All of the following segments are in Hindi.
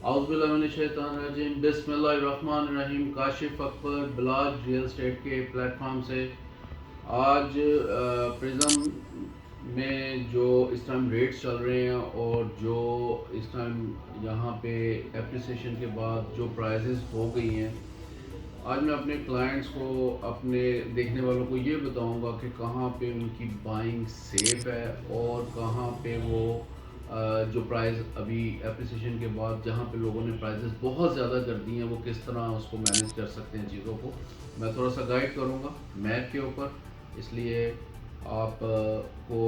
औज़ुबिल्लाहिमिनश्शैतानिर्रजीम बिस्मिल्लाहिर्रहमानिर्रहीम। काशिफ अकबर बिलाज रियल एस्टेट के प्लेटफॉर्म से आज प्रिज्म में जो इस टाइम रेट्स चल रहे हैं और जो इस टाइम यहाँ पे एप्रिसिएशन के बाद जो प्राइसेस हो गई हैं, आज मैं अपने क्लाइंट्स को, अपने देखने वालों को ये बताऊंगा कि कहाँ पे उनकी बाइंग सेफ है और कहाँ पे वो जो प्राइस अभी एप्रिसिएशन के बाद जहाँ पे लोगों ने प्राइसेस बहुत ज़्यादा कर दी हैं, वो किस तरह उसको मैनेज कर सकते हैं चीज़ों को। मैं थोड़ा सा गाइड करूँगा मैप के ऊपर, इसलिए आप को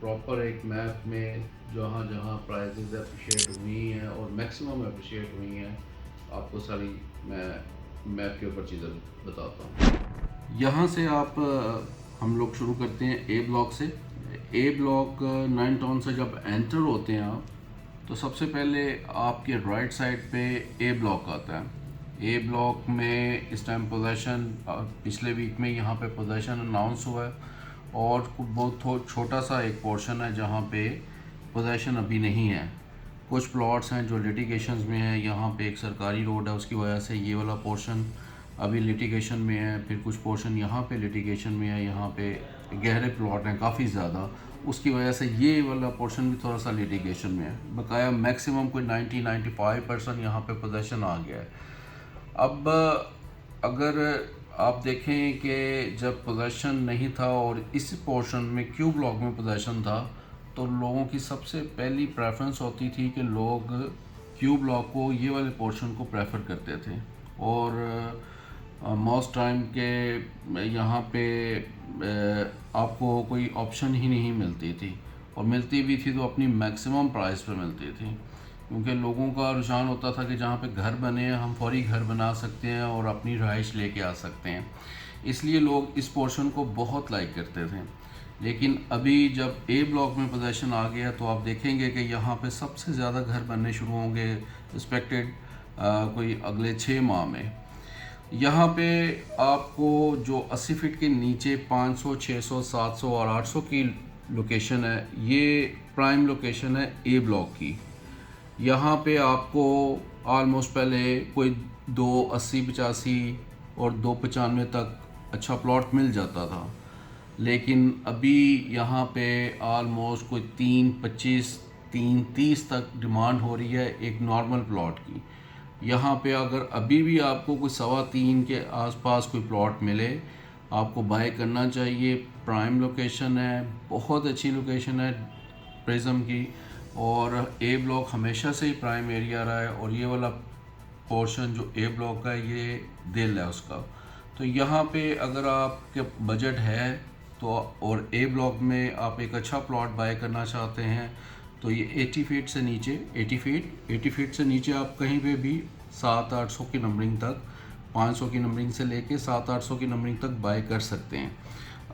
प्रॉपर एक मैप में जहाँ जहाँ प्राइसेस अप्रिशिएट हुई हैं और मैक्सिमम अप्रिशिएट हुई हैं, आपको सारी मैं मैप के ऊपर चीज़ें बताता हूँ। यहाँ से आप हम लोग शुरू करते हैं ए ब्लॉक से। ए ब्लॉक 9 टाउन से जब एंटर होते हैं आप, तो सबसे पहले आपके राइट साइड पे ए ब्लॉक आता है। ए ब्लॉक में इस टाइम पोजेशन, पिछले वीक में यहाँ पे पोजेशन अनाउंस हुआ है और बहुत छोटा सा एक पोर्शन है जहाँ पे पोजेशन अभी नहीं है। कुछ प्लॉट्स हैं जो लिटिगेशंस में हैं, यहाँ पे एक सरकारी रोड है, उसकी वजह से ये वाला पोर्शन अभी लिटिगेशन में है। फिर कुछ पोर्शन यहाँ पे लिटिगेशन में है, यहाँ पे गहरे प्लॉट हैं काफ़ी ज़्यादा, उसकी वजह से ये वाला पोर्शन भी थोड़ा सा लिटिगेशन में है। बकाया मैक्सिमम कोई 90-95% यहाँ पे पोजेशन आ गया है। अब अगर आप देखें कि जब पोजेशन नहीं था और इस पोर्शन में क्यू ब्लॉक में पोजेशन था, तो लोगों की सबसे पहली प्रेफरेंस होती थी कि लोग क्यू ब्लॉक को, ये वाले पोर्शन को प्रेफर करते थे। और मोस्ट टाइम के यहाँ पे आपको कोई ऑप्शन ही नहीं मिलती थी, और मिलती भी थी तो अपनी मैक्सिमम प्राइस पे मिलती थी, क्योंकि लोगों का रुझान होता था कि जहाँ पे घर बने हैं हम फौरी घर बना सकते हैं और अपनी रहाइश लेके आ सकते हैं, इसलिए लोग इस पोर्शन को बहुत लाइक करते थे। लेकिन अभी जब ए ब्लॉक में पोजीशन आ गया तो आप देखेंगे कि यहाँ पे सबसे ज़्यादा घर बनने शुरू होंगे एक्सपेक्टेड कोई अगले 6 माह में। यहाँ पे आपको जो 80 फीट के नीचे 500, 600, 700 और 800 की लोकेशन है, ये प्राइम लोकेशन है ए ब्लॉक की। यहाँ पे आपको ऑलमोस्ट पहले कोई 280-85 और 295 तक अच्छा प्लॉट मिल जाता था, लेकिन अभी यहाँ पे ऑलमोस्ट कोई 325, 330 तक डिमांड हो रही है एक नॉर्मल प्लॉट की। यहाँ पे अगर अभी भी आपको कोई 3.25 के आसपास कोई प्लॉट मिले, आपको बाय करना चाहिए। प्राइम लोकेशन है, बहुत अच्छी लोकेशन है प्रिज्म की, और ए ब्लॉक हमेशा से ही प्राइम एरिया रहा है, और ये वाला पोर्शन जो ए ब्लॉक का ये दिल है उसका। तो यहाँ पे अगर आपके बजट है तो, और ए ब्लॉक में आप एक अच्छा प्लॉट बाय करना चाहते हैं, तो ये 80 फीट से नीचे, 80 फीट से नीचे आप कहीं पे भी 700-800 की नंबरिंग तक, 500 की नंबरिंग से लेके 700-800 की नंबरिंग तक बाय कर सकते हैं।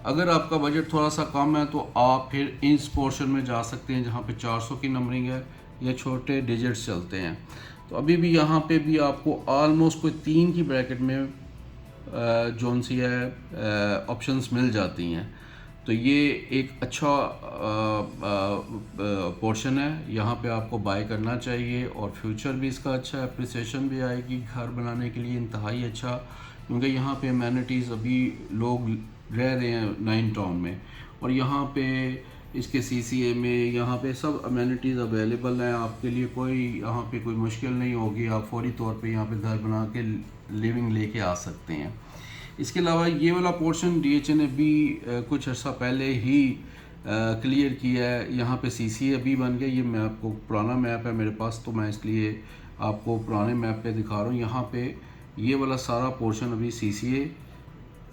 अगर आपका बजट थोड़ा सा कम है तो आप फिर इस पोर्शन में जा सकते हैं जहाँ पे 400 की नंबरिंग है या छोटे डिजिट्स चलते हैं। तो अभी भी यहाँ पे भी आपको ऑलमोस्ट कोई 3 की ब्रैकेट में जोन सी है ऑप्शंस मिल जाती हैं। तो ये एक अच्छा पोर्शन है, यहाँ पे आपको बाय करना चाहिए, और फ्यूचर भी इसका अच्छा है, अप्रिसिएशन भी आएगी घर बनाने के लिए इंतहाई अच्छा, क्योंकि यहाँ पे अमेनिटीज़ अभी लोग रह रहे हैं 9 टाउन में, और यहाँ पे इसके CCA में यहाँ पे सब अमेनिटीज़ अवेलेबल हैं आपके लिए। कोई यहाँ पे कोई मुश्किल नहीं होगी, आप फौरी तौर पे यहाँ पे घर बना के लिविंग लेके आ सकते हैं। इसके अलावा ये वाला पोर्शन DHA ने भी कुछ अर्सा पहले ही क्लियर किया है। यहाँ पे CCA अभी बन गया, ये मैं आपको पुराना मैप है मेरे पास, तो मैं इसलिए आपको पुराने मैप पे दिखा रहा हूँ। यहाँ पे ये वाला सारा पोर्शन अभी CCA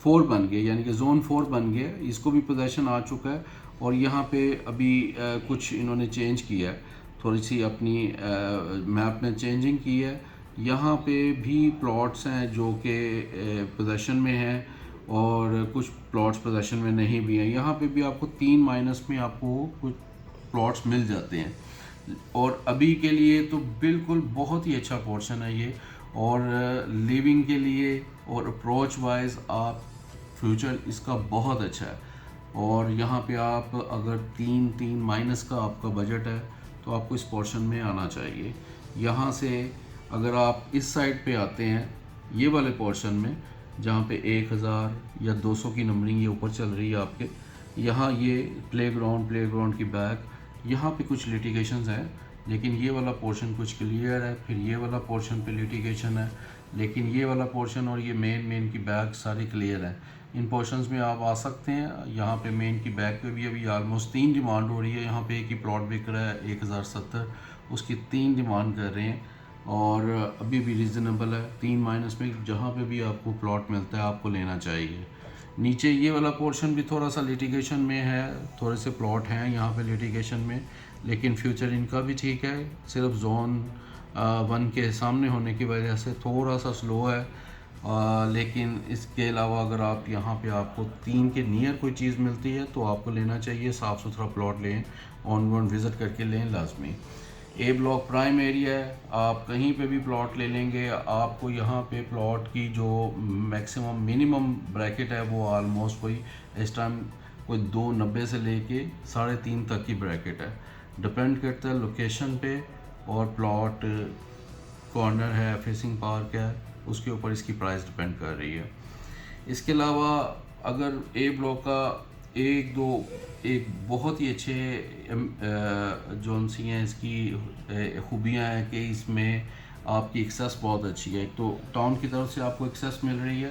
4 बन गया, यानी कि जोन 4 बन गया, इसको भी पोजीशन आ चुका है। और यहाँ पे अभी कुछ इन्होंने चेंज किया है, थोड़ी सी अपनी मैप में चेंजिंग की है। यहाँ पे भी प्लॉट्स हैं जो कि पोजीशन में हैं, और कुछ प्लॉट्स पोजीशन में नहीं भी हैं। यहाँ पे भी आपको 3 माइनस में आपको कुछ प्लॉट्स मिल जाते हैं, और अभी के लिए तो बिल्कुल बहुत ही अच्छा पोर्शन है ये, और लिविंग के लिए और अप्रोच वाइज आप फ्यूचर इसका बहुत अच्छा है। और यहाँ पे आप अगर 3 माइनस का आपका बजट है तो आपको इस पोर्शन में आना चाहिए। यहाँ से अगर आप इस साइड पे आते हैं ये वाले पोर्शन में जहाँ पे 1000 या 200 की नंबरिंग ये ऊपर चल रही है आपके, यहाँ ये प्लेग्राउंड की बैक, यहाँ पे कुछ लिटिगेशंस हैं, लेकिन ये वाला पोर्शन कुछ क्लियर है। फिर ये वाला पोर्शन पे लिटिगेशन है, लेकिन ये वाला पोर्शन और ये मेन की बैक सारी क्लियर है। इन पोर्शंस में आप आ सकते हैं। यहाँ पे मेन की बैक पे भी अभी ऑलमोस्ट 3 डिमांड हो रही है। यहाँ पे एक ही प्लॉट बिक रहा है 1070, उसकी 3 डिमांड कर रहे हैं और अभी भी रीज़नेबल है। 3 माइनस में जहाँ पे भी आपको प्लॉट मिलता है आपको लेना चाहिए। नीचे ये वाला पोर्शन भी थोड़ा सा लिटिगेशन में है, थोड़े से प्लॉट हैं यहाँ पे लिटिगेशन में, लेकिन फ्यूचर इनका भी ठीक है। सिर्फ जोन 1 के सामने होने की वजह से थोड़ा सा स्लो है, लेकिन इसके अलावा अगर आप यहाँ पे आपको 3 के नियर कोई चीज़ मिलती है तो आपको लेना चाहिए। साफ़ सुथरा प्लॉट लें, ऑन ग्राउंड विज़िट करके लें लाजमी। ए ब्लॉक प्राइम एरिया है, आप कहीं पे भी प्लॉट ले लेंगे आपको यहाँ पे प्लॉट की जो मैक्सिमम मिनिमम ब्रैकेट है वो ऑलमोस्ट कोई इस टाइम कोई 290 से लेके 3.5 तक की ब्रैकेट है। डिपेंड करता है लोकेशन पे और प्लॉट कॉर्नर है, फेसिंग पार्क है, उसके ऊपर इसकी प्राइस डिपेंड कर रही है। इसके अलावा अगर ए ब्लॉक का एक बहुत ही अच्छे जोन सी हैं इसकी खूबियाँ हैं कि इसमें आपकी एक्सेस बहुत अच्छी है। एक तो टाउन की तरफ से आपको एक्सेस मिल रही है,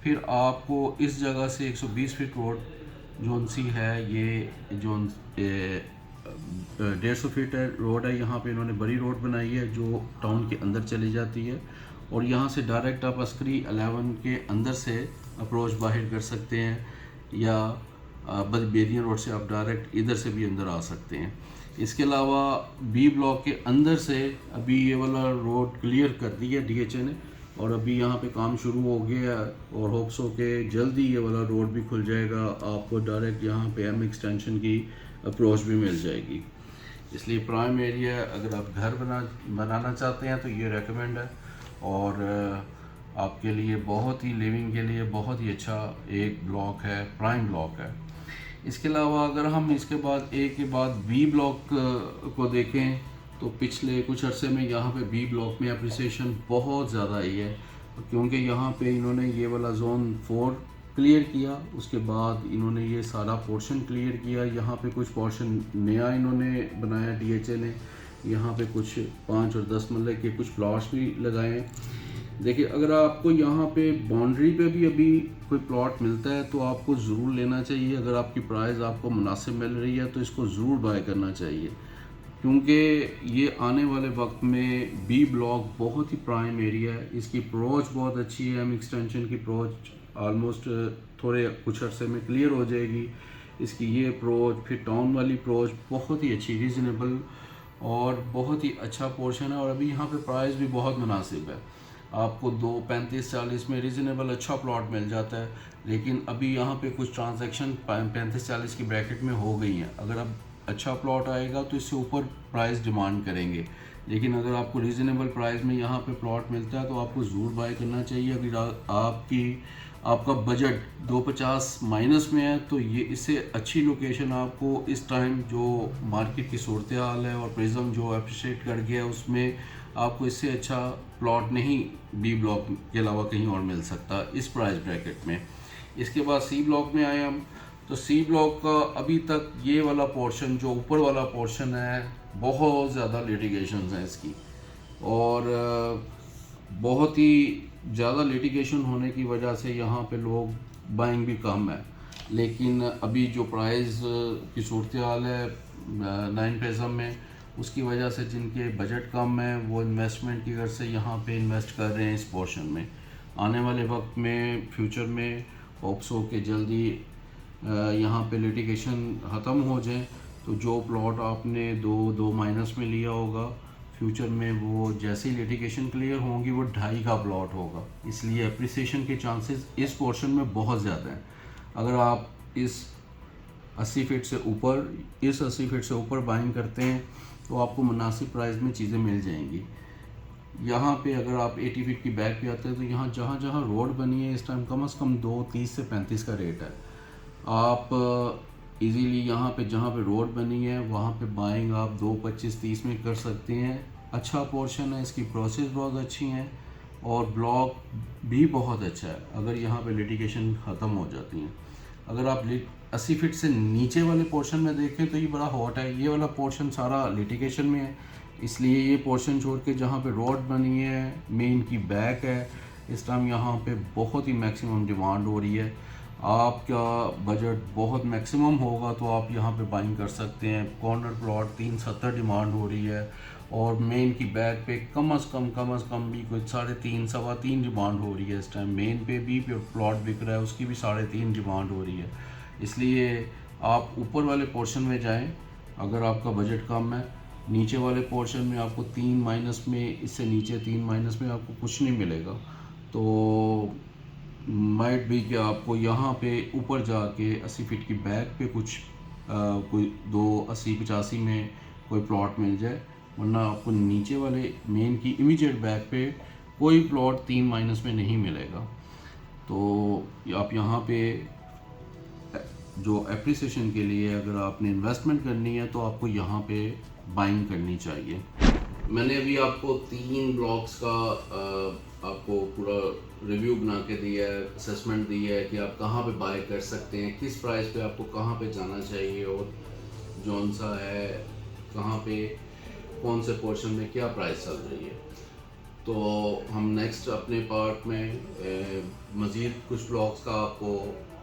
फिर आपको इस जगह से 120 फीट रोड जोन सी है, ये जोन 150 फीट रोड है। यहाँ पे इन्होंने बड़ी रोड बनाई है जो टाउन के अंदर चली जाती है और यहाँ से डायरेक्ट आप अस्करी 11 के अंदर से अप्रोच बाहर कर सकते हैं या बेरियन रोड से आप डायरेक्ट इधर से भी अंदर आ सकते हैं। इसके अलावा बी ब्लॉक के अंदर से अभी ये वाला रोड क्लियर कर दिया DHA ने और अभी यहाँ पे काम शुरू हो गया और होप्स हो के जल्दी ये वाला रोड भी खुल जाएगा। आपको डायरेक्ट यहाँ पे M एक्सटेंशन की अप्रोच भी मिल जाएगी। इसलिए प्राइम एरिया अगर आप घर बनाना चाहते हैं तो ये रेकमेंड है और आपके लिए बहुत ही लिविंग के लिए बहुत ही अच्छा एक ब्लॉक है, प्राइम ब्लॉक है। इसके अलावा अगर हम इसके बाद ए के बाद बी ब्लॉक को देखें तो पिछले कुछ अरसे में यहाँ पे बी ब्लॉक में अप्रिसिएशन बहुत ज़्यादा आई है, क्योंकि यहाँ पे इन्होंने ये वाला जोन 4 क्लियर किया, उसके बाद इन्होंने ये सारा पोर्शन क्लियर किया। यहाँ पे कुछ पोर्शन नया इन्होंने बनाया DHA ने, यहाँ पे कुछ 5 और 10 मरले के कुछ प्लॉट्स भी लगाए हैं। देखिए अगर आपको यहाँ पे बाउंड्री पे भी अभी कोई प्लॉट मिलता है तो आपको ज़रूर लेना चाहिए। अगर आपकी प्राइस आपको मुनासिब मिल रही है तो इसको ज़रूर बाय करना चाहिए, क्योंकि ये आने वाले वक्त में बी ब्लॉक बहुत ही प्राइम एरिया है। इसकी अप्रोच बहुत अच्छी है, M एक्सटेंशन की अप्रोच ऑलमोस्ट थोड़े कुछ अरसे में क्लियर हो जाएगी। इसकी ये अप्रोच, फिर टाउन वाली अप्रोच बहुत ही अच्छी, रीज़नेबल और बहुत ही अच्छा पोर्शन है और अभी यहाँ पे प्राइस भी बहुत मुनासिब है। आपको 2.35-40 में रीज़नेबल अच्छा प्लॉट मिल जाता है, लेकिन अभी यहाँ पे कुछ ट्रांजैक्शन 35-40 की ब्रैकेट में हो गई हैं। अगर अब अच्छा प्लॉट आएगा तो इससे ऊपर प्राइस डिमांड करेंगे, लेकिन अगर आपको रीज़नेबल प्राइस में यहाँ पे प्लॉट मिलता है तो आपको ज़रूर बाय करना चाहिए। अगर आपका बजट 250 माइनस में है तो ये इससे अच्छी लोकेशन आपको इस टाइम जो मार्केट की सूरत हाल है और प्रिज्म जो अप्रिशिएट कर गया है उसमें आपको इससे अच्छा प्लॉट नहीं बी ब्लॉक के अलावा कहीं और मिल सकता इस प्राइस ब्रैकेट में। इसके बाद सी ब्लॉक में आए हम, तो सी ब्लॉक का अभी तक ये वाला पोर्शन जो ऊपर वाला पोर्शन है बहुत ज़्यादा लिटिगेशंस हैं इसकी और बहुत ही ज़्यादा लिटिगेशन होने की वजह से यहाँ पे लोग बाइंग भी कम है। लेकिन अभी जो प्राइस की सूरत हाल है 9 पैसा में, उसकी वजह से जिनके बजट कम है वो इन्वेस्टमेंट की गर्ज से यहाँ पे इन्वेस्ट कर रहे हैं इस पोर्शन में। आने वाले वक्त में फ्यूचर में होप्स हो के जल्दी यहाँ पे लिटिगेशन ख़त्म हो जाए तो जो प्लॉट आपने 2 माइनस में लिया होगा फ्यूचर में वो जैसे ही लिटिगेशन क्लियर होंगी वो 2.5 का प्लॉट होगा। इसलिए अप्रिसिएशन के चांसेस इस पोर्शन में बहुत ज़्यादा हैं। अगर आप इस 80 फीट से ऊपर बाइंग करते हैं तो आपको मुनासिब प्राइस में चीज़ें मिल जाएंगी। यहाँ पे अगर आप 80 फीट की बैक पे आते हैं तो यहाँ जहाँ जहाँ रोड बनी है इस टाइम कम से कम 2.30 से 35 का रेट है। आप इजीली यहाँ पे जहाँ पे रोड बनी है वहाँ पे बाइंग आप 2.25-30 में कर सकते हैं अच्छा पोर्शन है, इसकी प्रोसेस बहुत अच्छी हैं और ब्लॉक भी बहुत अच्छा है। अगर यहाँ पे लिटिगेशन ख़त्म हो जाती हैं, अगर आप 80 फीट से नीचे वाले पोर्शन में देखें तो ये बड़ा हॉट है। ये वाला पोर्शन सारा लिटिगेशन में है, इसलिए ये पोर्शन छोड़ के जहाँ पे रोड बनी है, मेन की बैक है, इस टाइम यहाँ पे बहुत ही मैक्सिमम डिमांड हो रही है। आपका बजट बहुत मैक्सिमम होगा तो आप यहाँ पे बाइंग कर सकते हैं। कॉर्नर प्लॉट 370 डिमांड हो रही है और मेन की बैक पे कम अज़ कम भी कोई 3.5 3.25 डिमांड हो रही है। इस टाइम मेन पे भी प्लॉट बिक रहा है, उसकी भी 3.5 डिमांड हो रही है। इसलिए आप ऊपर वाले पोर्शन में जाएं अगर आपका बजट कम है। नीचे वाले पोर्शन में आपको 3 माइनस में, इससे नीचे 3 माइनस में आपको कुछ नहीं मिलेगा। तो माइट भी कि आपको यहाँ पे ऊपर जाके 80 फीट की बैक पे कुछ कोई 280-85 में कोई प्लॉट मिल जाए, वरना आपको नीचे वाले मेन की इमीडिएट बैक पे कोई प्लॉट 3 माइनस में नहीं मिलेगा। तो आप यहाँ पे जो एप्रिसिएशन के लिए अगर आपने इन्वेस्टमेंट करनी है तो आपको यहाँ पे बाइंग करनी चाहिए। मैंने अभी आपको 3 ब्लॉक्स का आपको पूरा रिव्यू बना के दिया है, असेसमेंट दी है कि आप कहाँ पे बाय कर सकते हैं, किस प्राइस पे आपको कहाँ पे जाना चाहिए और जौन सा है कहाँ पे कौन से पोर्शन में क्या प्राइस चल रही है। तो हम नेक्स्ट अपने पार्ट में मज़ीद कुछ ब्लॉक्स का आपको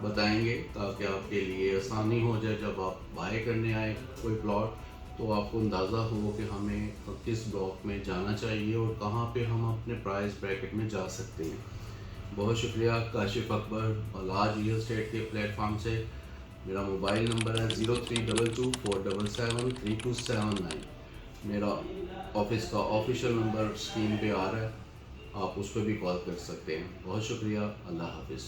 बताएंगे ताकि आपके लिए आसानी हो जाए जब आप बाय करने आए कोई प्लॉट, तो आपको अंदाज़ा हो कि हमें किस ब्लॉक में जाना चाहिए और कहाँ पे हम अपने प्राइस ब्रैकेट में जा सकते हैं। बहुत शुक्रिया काशिफ अकबर अलाज रियल एस्टेट के प्लेटफॉर्म से। मेरा मोबाइल नंबर है 0322477327 मेरा ऑफिस का ऑफिशियल नंबर स्क्रीन पे आ रहा है, आप उस पर भी कॉल कर सकते हैं। बहुत शुक्रिया, अल्लाह हाफिज़।